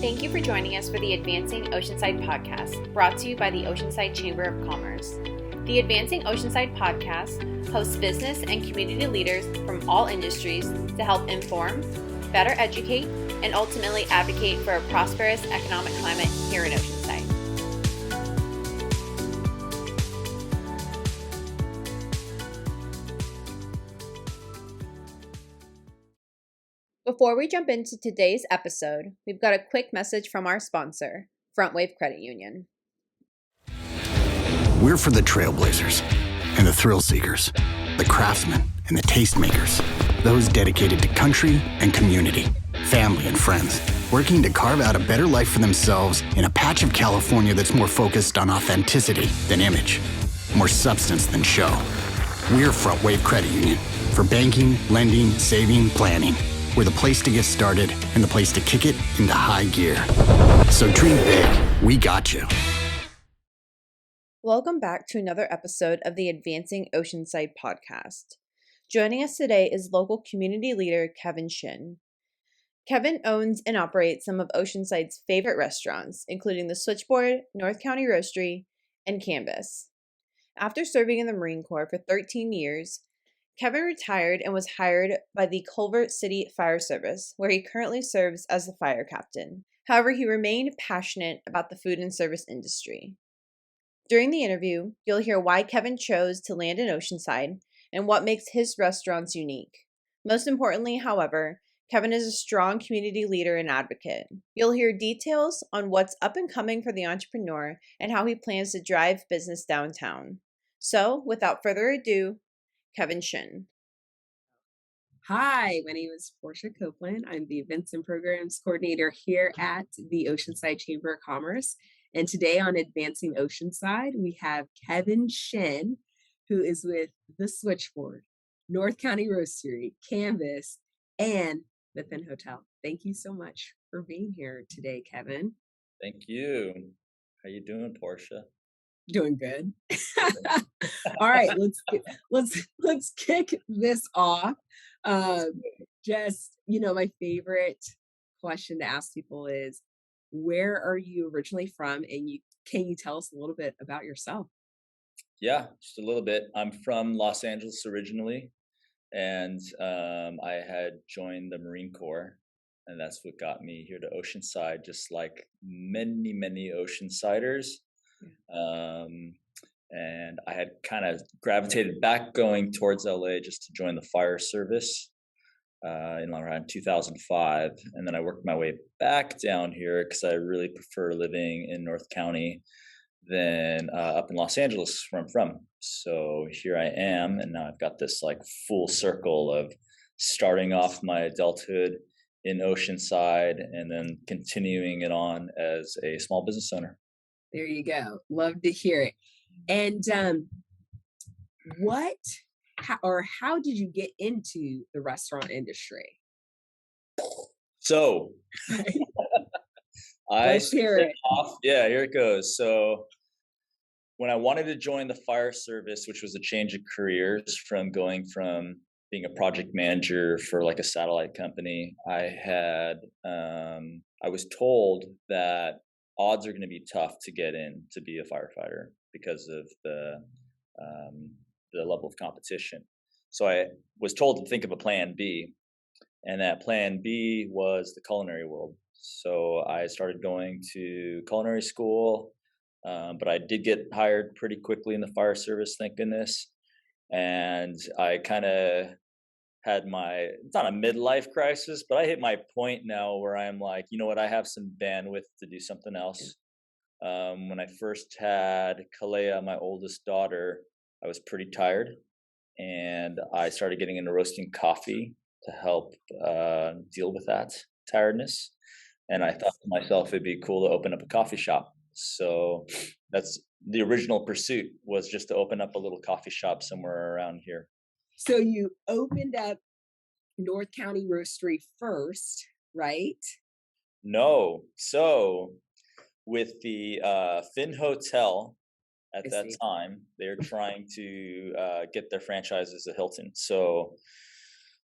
Thank you for joining us for the Advancing Oceanside podcast, brought to you by the Oceanside Chamber of Commerce. The Advancing Oceanside podcast hosts business and community leaders from all industries to help inform, better educate, and ultimately advocate for a prosperous economic climate here in Oceanside. Before we jump into today's episode, we've got a quick message from our sponsor, FrontWave Credit Union. We're for the trailblazers and the thrill seekers, the craftsmen and the tastemakers, those dedicated to country and community, family and friends, working to carve out a better life for themselves in a patch of California that's more focused on authenticity than image, more substance than show. We're FrontWave Credit Union for banking, lending, saving, planning. We're the place to get started and the place to kick it into high gear. So dream big. We got you. Welcome back to another episode of the Advancing Oceanside podcast. Joining us today is local community leader Kevin Shin. Kevin owns and operates some of Oceanside's favorite restaurants, including the Switchboard, North County Roastery, and KNVS. After serving in the Marine Corps for 13 years, Kevin retired and was hired by the Culver City Fire Service, where he currently serves as the fire captain. However, he remained passionate about the food and service industry. During the interview, you'll hear why Kevin chose to land in Oceanside and what makes his restaurants unique. Most importantly, however, Kevin is a strong community leader and advocate. You'll hear details on what's up and coming for the entrepreneur and how he plans to drive business downtown. So, without further ado, Kevin Shin. Hi, my name is Portia Copeland. I'm the Events and Programs Coordinator here at the Oceanside Chamber of Commerce. And today on Advancing Oceanside, we have Kevin Shin, who is with the Switchboard, North County Roastery, KNVS, and the Finn Hotel. Thank you so much for being here today, Kevin. Thank you. How you doing, Portia? Doing good. All right, let's kick this off. My favorite question to ask people is, where are you originally from, and can you tell us a little bit about yourself? Yeah, just a little bit. I'm from Los Angeles originally, and I had joined the Marine Corps, and that's what got me here to Oceanside, just like many Oceansiders. And I had kind of gravitated back going towards LA just to join the fire service in around 2005. And then I worked my way back down here because I really prefer living in North County than up in Los Angeles where I'm from. So here I am, and now I've got this like full circle of starting off my adulthood in Oceanside and then continuing it on as a small business owner. There you go. Love to hear it. And how did you get into the restaurant industry? So Let's hear it. Yeah, here it goes. So when I wanted to join the fire service, which was a change of careers from going from being a project manager for like a satellite company, I was told that odds are going to be tough to get in to be a firefighter because of the level of competition. So I was told to think of a plan B, and that plan B was the culinary world. So I started going to culinary school, but I did get hired pretty quickly in the fire service, thank goodness. And I kind of had it's not a midlife crisis, but I hit my point now where I'm like, you know what, I have some bandwidth to do something else. When I first had Kalea, my oldest daughter, I was pretty tired, and I started getting into roasting coffee to help deal with that tiredness. And I thought to myself, it'd be cool to open up a coffee shop. So that's the original pursuit, was just to open up a little coffee shop somewhere around here. So you opened up North County Roastery first, right? No. So with the Finn Hotel at that time, they're trying to get their franchises at Hilton. So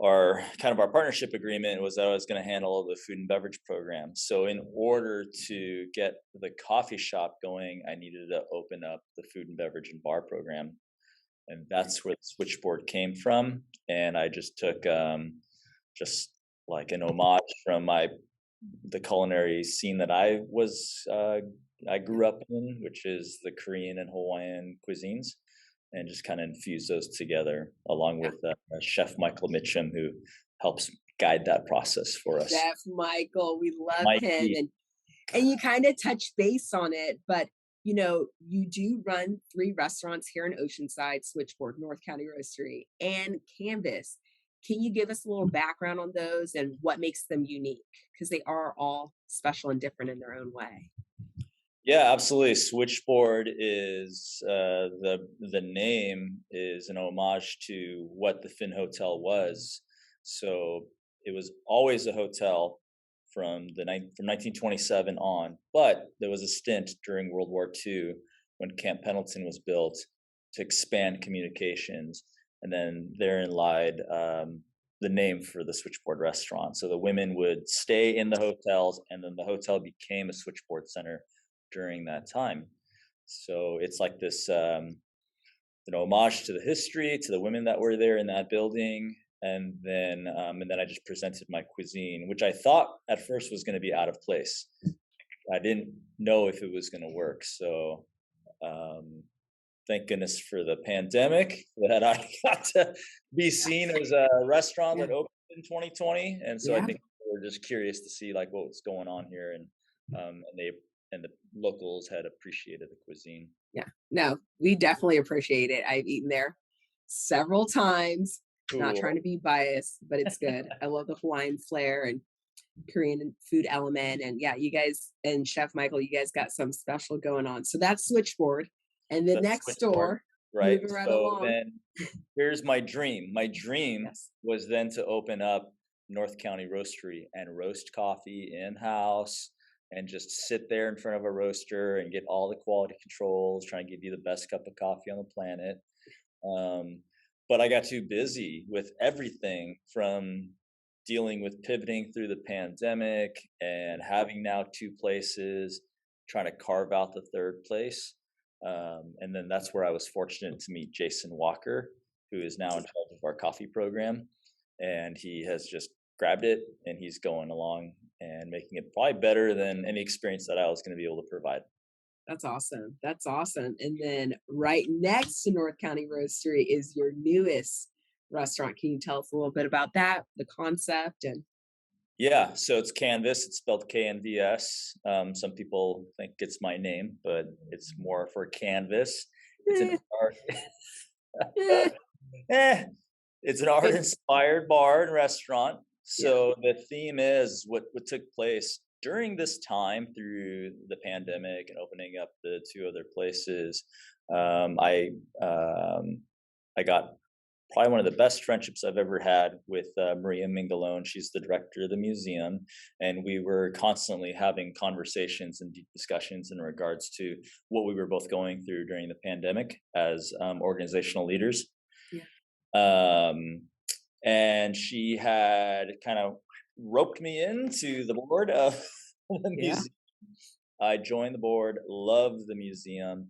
our kind of our partnership agreement was that I was going to handle all the food and beverage programs. So in order to get the coffee shop going, I needed to open up the food and beverage and bar program. And that's where the Switchboard came from. And I just took just like an homage from the culinary scene that I grew up in, which is the Korean and Hawaiian cuisines, and just kind of infuse those together along with Chef Michael Mitchum, who helps guide that process for us. Chef Michael, we love him. Mikey. And you kind of touch base on it, but you do run 3 restaurants here in Oceanside: Switchboard, North County Roastery, and KNVS. Can you give us a little background on those and what makes them unique? Because they are all special and different in their own way. Yeah, absolutely. Switchboard is the name is an homage to what the Finn Hotel was. So it was always a hotel from 1927 on, but there was a stint during World War II when Camp Pendleton was built to expand communications, and then therein lied the name for the Switchboard restaurant. So the women would stay in the hotels, and then the hotel became a Switchboard center during that time. So it's like this an homage to the history, to the women that were there in that building. And then I just presented my cuisine, which I thought at first was going to be out of place. I didn't know if it was going to work. So thank goodness for the pandemic that I got to be seen as a restaurant that opened in 2020. And so I think we're just curious to see like what's going on here, and the locals had appreciated the cuisine. Yeah, no, we definitely appreciate it. I've eaten there several times. Cool. Not trying to be biased, but it's good. I love the Hawaiian flair and Korean food element. And yeah, you guys and Chef Michael, you guys got some special going on. So that's Switchboard. And then next door, right? Right so along. Then here's my dream. My dream was then to open up North County Roastery and roast coffee in-house and just sit there in front of a roaster and get all the quality controls, trying to give you the best cup of coffee on the planet. But I got too busy with everything, from dealing with pivoting through the pandemic and having now 2 places, trying to carve out the 3rd place. And then that's where I was fortunate to meet Jason Walker, who is now in charge of our coffee program. And he has just grabbed it, and he's going along and making it probably better than any experience that I was going to be able to provide. That's awesome. That's awesome. And then right next to North County Roastery is your newest restaurant. Can you tell us a little bit about that, the concept? And yeah, so it's KNVS. It's spelled KNVS. Some people think it's my name, but it's more for canvas. It's an art. It's an art-inspired bar and restaurant. So the theme is what took place during this time through the pandemic and opening up the 2 other places. I got probably one of the best friendships I've ever had with Maria Mingalone. She's the director of the museum, and we were constantly having conversations and deep discussions in regards to what we were both going through during the pandemic as organizational leaders. And she had kind of roped me into the board of the museum. I joined the board, loved the museum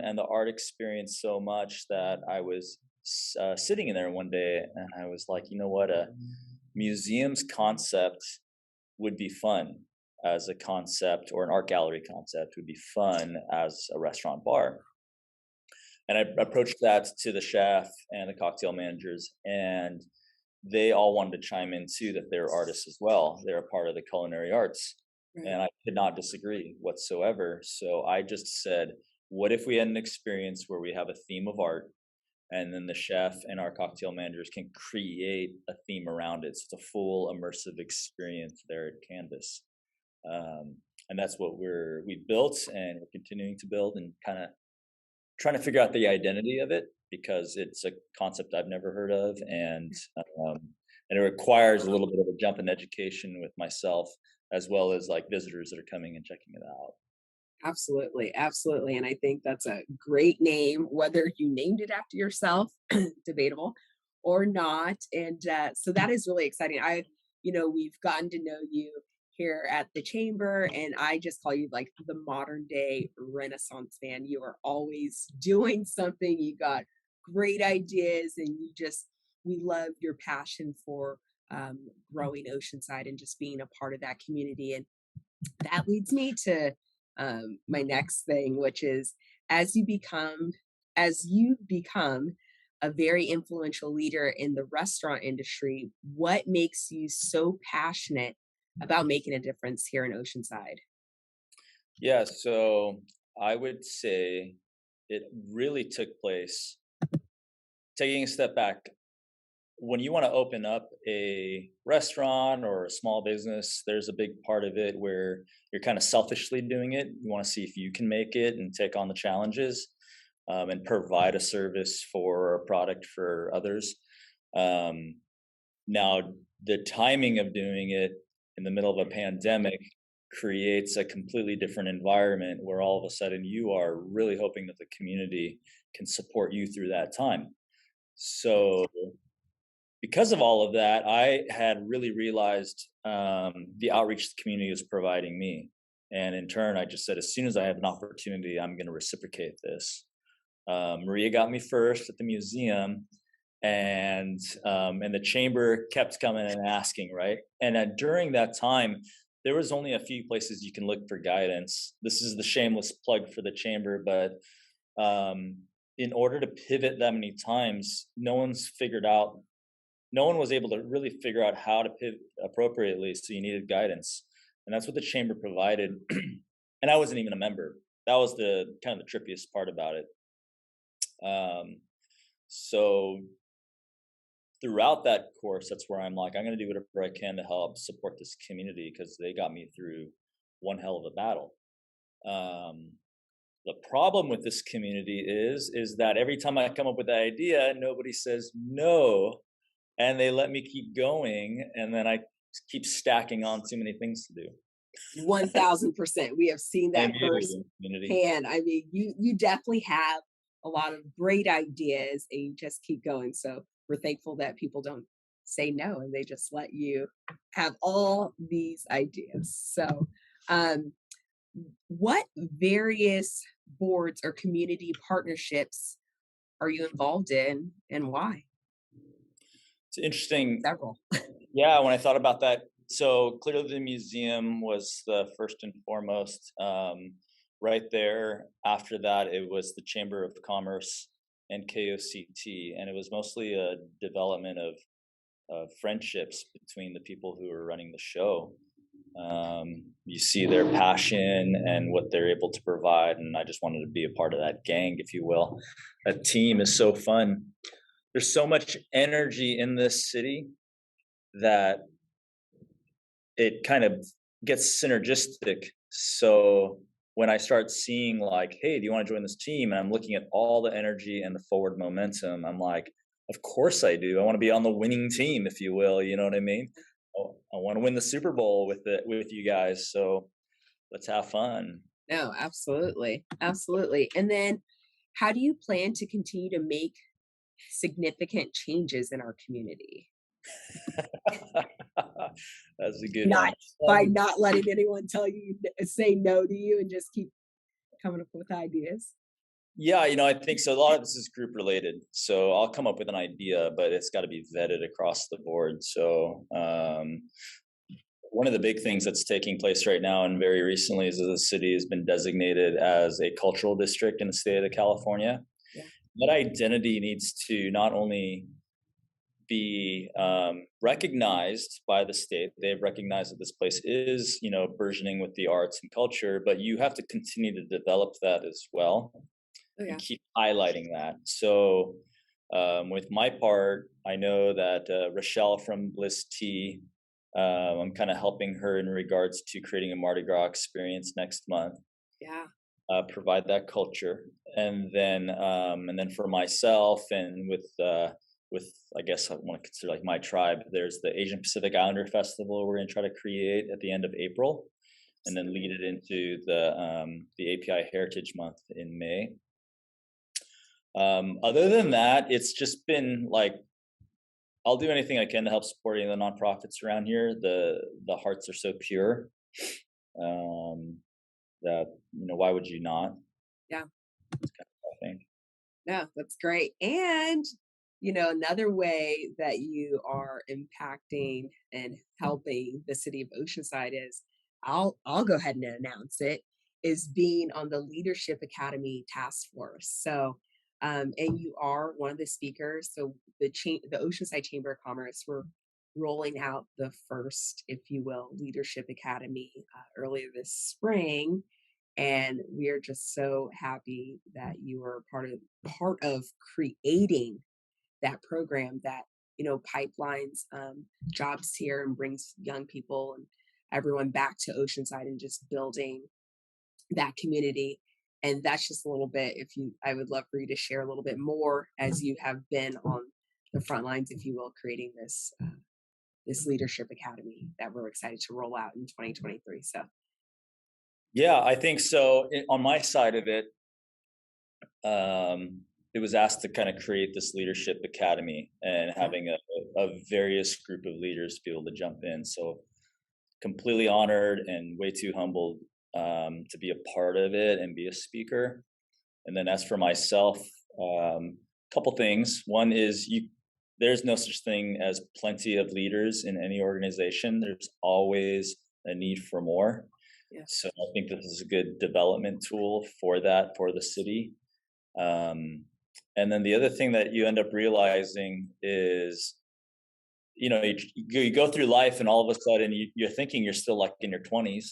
and the art experience so much that I was sitting in there one day, and I was like, you know what, a museum's concept would be fun as a concept, or an art gallery concept would be fun as a restaurant bar. And I approached that to the chef and the cocktail managers, and they all wanted to chime in too, that they're artists as well. They're a part of the culinary arts. Right. And I could not disagree whatsoever. So I just said, what if we had an experience where we have a theme of art, and then the chef and our cocktail managers can create a theme around it? So it's a full immersive experience there at KNVS. And that's what we built, and we're continuing to build, and kind of trying to figure out the identity of it, because it's a concept I've never heard of, and it requires a little bit of a jump in education with myself, as well as like visitors that are coming and checking it out. Absolutely. Absolutely. And I think that's a great name, whether you named it after yourself, debatable, or not. And so that is really exciting. We've gotten to know you here at the chamber, and I just call you like the modern day Renaissance man. You are always doing something. You got great ideas, and we love your passion for growing Oceanside and just being a part of that community. And that leads me to my next thing, which is as you become a very influential leader in the restaurant industry, what makes you so passionate about making a difference here in Oceanside? Yeah, so I would say it really took place taking a step back. When you want to open up a restaurant or a small business, there's a big part of it where you're kind of selfishly doing it. You want to see if you can make it and take on the challenges, and provide a service for a product for others. Now, the timing of doing it in the middle of a pandemic creates a completely different environment where all of a sudden you are really hoping that the community can support you through that time. So because of all of that, I had really realized the outreach the community was providing me. And in turn, I just said, as soon as I have an opportunity, I'm going to reciprocate this. Maria got me first at the museum, and the chamber kept coming and asking, right? And during that time, there was only a few places you can look for guidance. This is the shameless plug for the chamber, but in order to pivot that many times, no one was able to really figure out how to pivot appropriately. So you needed guidance, and that's what the chamber provided. And I wasn't even a member. That was the kind of the trippiest part about it. So throughout that course, that's where I'm like, I'm going to do whatever I can to help support this community, because they got me through one hell of a battle. The problem with this community is that every time I come up with an idea, nobody says no, and they let me keep going, and then I keep stacking on too many things to do. 1000%. We have seen that firsthand. I mean, you definitely have a lot of great ideas, and you just keep going. So we're thankful that people don't say no, and they just let you have all these ideas. So what various boards or community partnerships are you involved in, and why? It's interesting. Several. Yeah, when I thought about that, so clearly the museum was the first and foremost. Right there, after that, it was the Chamber of Commerce and KOCT, and it was mostly a development of friendships between the people who were running the show. You see their passion and what they're able to provide, and I just wanted to be a part of that gang, if you will. That team is so fun. There's so much energy in this city that it kind of gets synergistic. So when I start seeing like, hey, do you want to join this team? And I'm looking at all the energy and the forward momentum, I'm like, of course I do. I want to be on the winning team, if you will. You know what I mean? I want to win the Super Bowl with you guys. So let's have fun. No, absolutely. Absolutely. And then how do you plan to continue to make significant changes in our community? That's a good one. By not letting anyone say no to you, and just keep coming up with ideas. Yeah, I think so. A lot of this is group related. So I'll come up with an idea, but it's got to be vetted across the board. So one of the big things that's taking place right now and very recently is that the city has been designated as a cultural district in the state of California. Yeah. That identity needs to not only be recognized by the state. They've recognized that this place is, burgeoning with the arts and culture, but you have to continue to develop that as well. Oh, yeah. And keep highlighting that. So with my part, I know that Rochelle from Bliss Tea, I'm kind of helping her in regards to creating a Mardi Gras experience next month. Yeah. Provide that culture. And then for myself and with I guess I want to consider like my tribe, there's the Asian Pacific Islander Festival we're going to try to create at the end of April, and then lead it into the API Heritage Month in May. Other than that, it's just been like I'll do anything I can to help supporting the nonprofits around here. The hearts are so pure, that why would you not? Yeah. That's kind of, I think. No, that's great. And another way that you are impacting and helping the city of Oceanside is I'll go ahead and announce it, is being on the Leadership Academy task force. So and you are one of the speakers. So the Oceanside Chamber of Commerce, we're rolling out the first, if you will, Leadership Academy earlier this spring, and we are just so happy that you are part of creating that program that pipelines jobs here and brings young people and everyone back to Oceanside and just building that community. And that's just a little bit. I would love for you to share a little bit more, as you have been on the front lines, if you will, creating this leadership academy that we're excited to roll out in 2023. So Yeah, I think so. On my side of it, it was asked to kind of create this leadership academy and having a various group of leaders to be able to jump in. So completely honored and way too humbled to be a part of it and be a speaker. And then as for myself, couple things. One is there's no such thing as plenty of leaders in any organization. There's always a need for more. yeah, So I think this is a good development tool for that, for the city. And then the other thing that you end up realizing is, you go through life and all of a sudden you're thinking you're still like in your 20s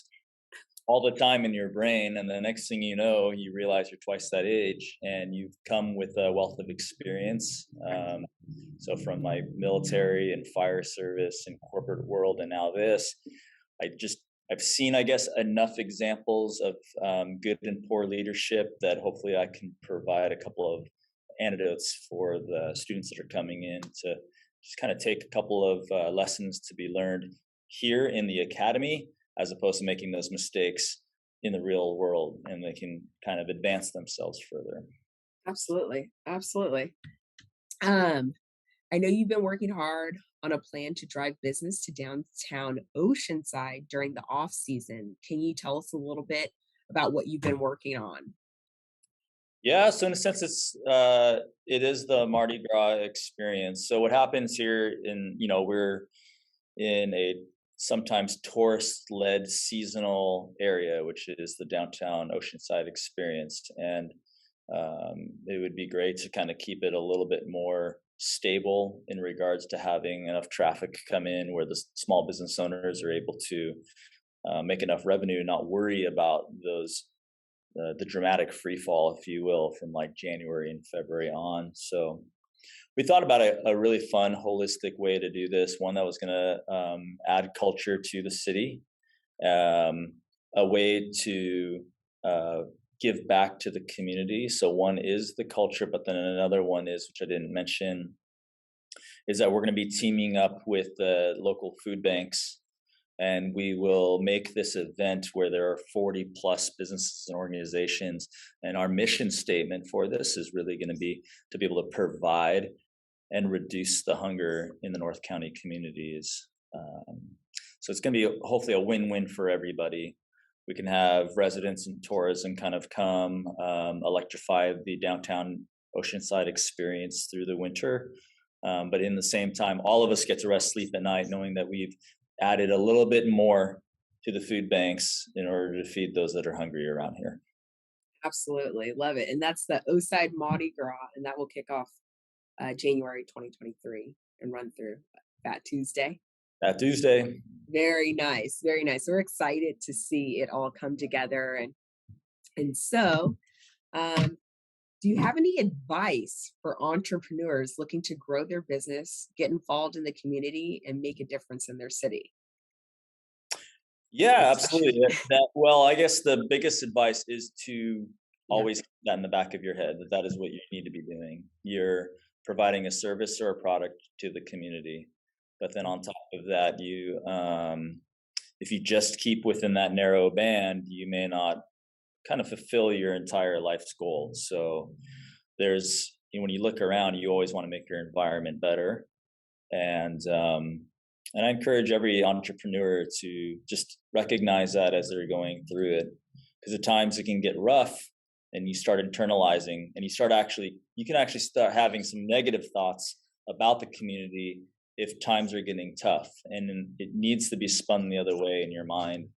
all the time in your brain. And the next thing you know, you realize you're twice that age and you've come with a wealth of experience. So from my military and fire service and corporate world, and now this, I've seen, I guess, enough examples of good and poor leadership that hopefully I can provide a couple of antidotes for the students that are coming in to just kind of take a couple of lessons to be learned here in the academy, as opposed to making those mistakes in the real world, and they can kind of advance themselves further. absolutely, absolutely. I know you've been working hard on a plan to drive business to downtown Oceanside during the off season. Can you tell us a little bit about what you've been working on? Yeah, so in a sense, it is the Mardi Gras experience. So what happens here we're in a sometimes tourist-led seasonal area, which is the downtown Oceanside experience. And it would be great to kind of keep it a little bit more stable in regards to having enough traffic come in where the small business owners are able to make enough revenue, not worry about the dramatic free fall, if you will, from like January and February on. So we thought about a really fun, holistic way to do this, one that was going to add culture to the city, a way to give back to the community. So one is the culture, but then another one is, which I didn't mention, is that we're going to be teaming up with the local food banks, and we will make this event where there are 40 plus businesses and organizations. And our mission statement for this is really going to be able to provide and reduce the hunger in the North County communities. So it's going to be hopefully a win-win for everybody. We can have residents and tourism kind of come electrify the downtown Oceanside experience through the winter. But in the same time, all of us get to rest, sleep at night, knowing that we've added a little bit more to the food banks in order to feed those that are hungry around here. Absolutely. Love it. And that's the Oside Mardi Gras, and that will kick off January 2023 and run through that Tuesday. That Tuesday. Very nice. Very nice. We're excited to see it all come together. And so, do you have any advice for entrepreneurs looking to grow their business, get involved in the community, and make a difference in their city? Yeah, Especially, absolutely. Well, I guess the biggest advice is to always keep that in the back of your head, that is what you need to be doing. You're providing a service or a product to the community. But then on top of that, if you just keep within that narrow band, you may not kind of fulfill your entire life's goals. So when you look around, you always want to make your environment better. And I encourage every entrepreneur to just recognize that as they're going through it, because at times it can get rough, and you start internalizing, and you can actually start having some negative thoughts about the community if times are getting tough. And it needs to be spun the other way in your mind,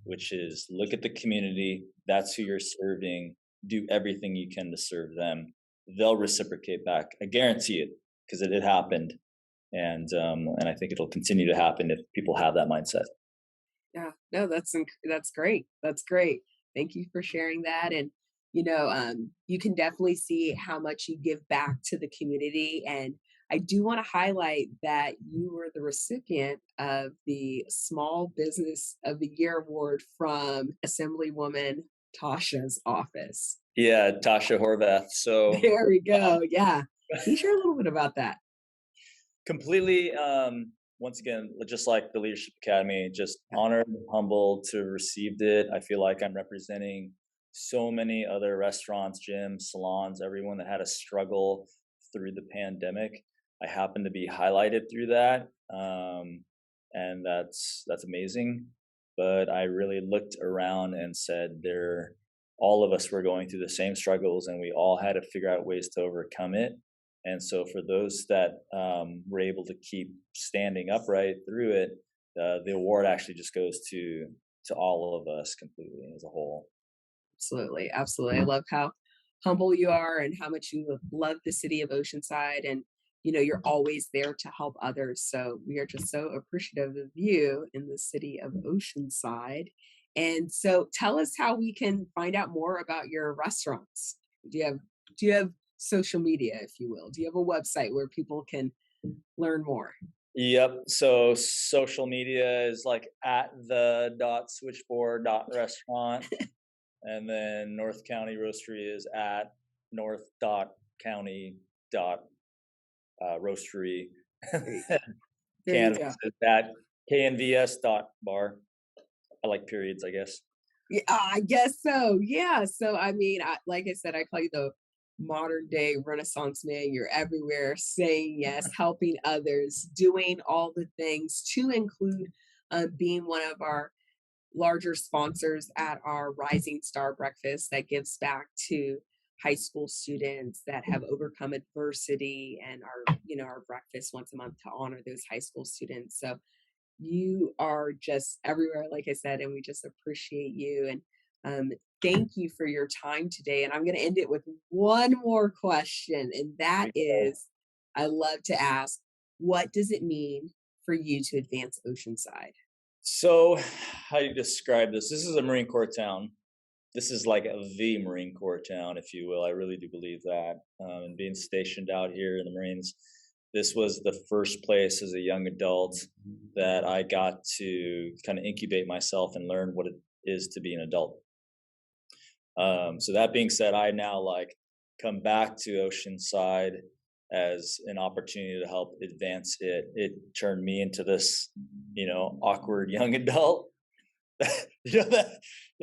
which is look at the community. That's who you're serving. Do everything you can to serve them. They'll reciprocate back. I guarantee it, because it happened. And I think it'll continue to happen if people have that mindset. Yeah, no, that's great. That's great. Thank you for sharing that. And you can definitely see how much you give back to the community. And I do want to highlight that you were the recipient of the Small Business of the Year award from Assemblywoman Tasha's office. Yeah, Tasha Horvath. So There we go. Yeah. Can you share a little bit about that? completely, once again, just like the Leadership Academy, just honored, humbled to have received it. I feel like I'm representing so many other restaurants, gyms, salons, everyone that had a struggle through the pandemic. I happen to be highlighted through that, and that's amazing. But I really looked around and said, all of us were going through the same struggles, and we all had to figure out ways to overcome it. And so for those that were able to keep standing upright through it, the award actually just goes to all of us completely as a whole. Absolutely. Absolutely. I love how humble you are and how much you love the city of Oceanside. And, you're always there to help others. So we are just so appreciative of you in the city of Oceanside. And so tell us how we can find out more about your restaurants. Do you have social media, if you will? Do you have a website where people can learn more? Yep. So social media is like at the.switchboard.restaurant. And then North County Roastery is at north.county.roastery. There you go. KNVS is at KNVS.bar. I like periods, I guess. Yeah, I guess so. Yeah. So, I mean, like I said, I call you the modern day Renaissance man. You're everywhere, saying yes, helping others, doing all the things to include being one of our larger sponsors at our Rising Star Breakfast that gives back to high school students that have overcome adversity, and our breakfast once a month to honor those high school students. So you are just everywhere, like I said, and we just appreciate you. And thank you for your time today. And I'm going to end it with one more question. And that is, I love to ask, what does it mean for you to advance Oceanside? So, how do you describe this? This is a Marine Corps town. This is like the Marine Corps town, if you will. I really do believe that. And being stationed out here in the Marines, this was the first place as a young adult that I got to kind of incubate myself and learn what it is to be an adult. So that being said, I now come back to Oceanside as an opportunity to help advance it. It turned me into this, awkward young adult.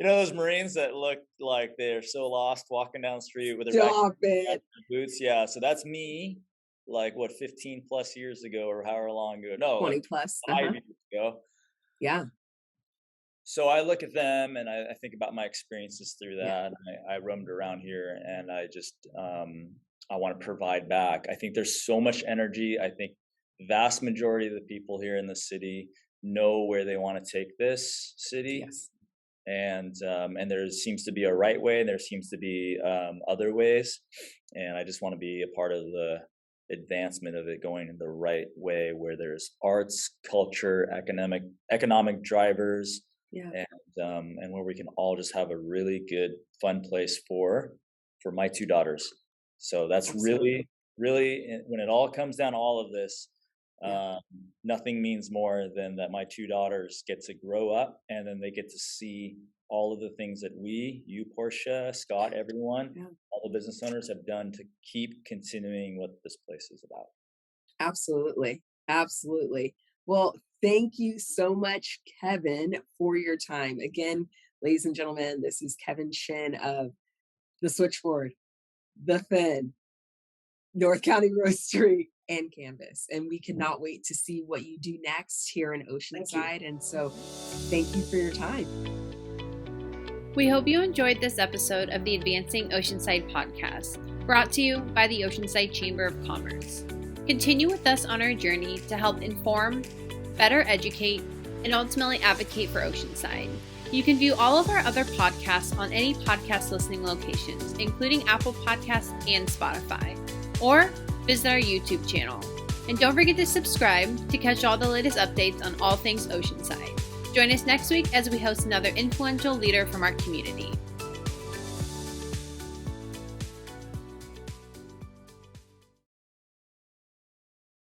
Those Marines that look like they're so lost walking down the street with their boots. Yeah, so that's me. 15 plus years ago, or however long ago? No, 20 plus. 5 years ago. Yeah. So I look at them and I think about my experiences through that. I roamed around here, and I just I want to provide back. I think there's so much energy. I think vast majority of the people here in the city know where they want to take this city. Yes. And there seems to be a right way, and there seems to be other ways. And I just want to be a part of the advancement of it going in the right way, where there's arts, culture, economic drivers, and where we can all just have a really good, fun place for my two daughters. So that's really, really, when it all comes down to all of this, nothing means more than that my two daughters get to grow up, and then they get to see all of the things that you, Portia, Scott, everyone, all the business owners have done to keep continuing what this place is about. Absolutely. Absolutely. Well, thank you so much, Kevin, for your time. Again, ladies and gentlemen, this is Kevin Shin of the Switchboard, the Fin, North County Roastery, and KNVS. And we cannot wait to see what you do next here in Oceanside. And so thank you for your time. We hope you enjoyed this episode of the Advancing Oceanside podcast, brought to you by the Oceanside Chamber of Commerce. Continue with us on our journey to help inform, better educate, and ultimately advocate for Oceanside. You can view all of our other podcasts on any podcast listening locations, including Apple Podcasts and Spotify, or visit our YouTube channel. And don't forget to subscribe to catch all the latest updates on all things Oceanside. Join us next week as we host another influential leader from our community.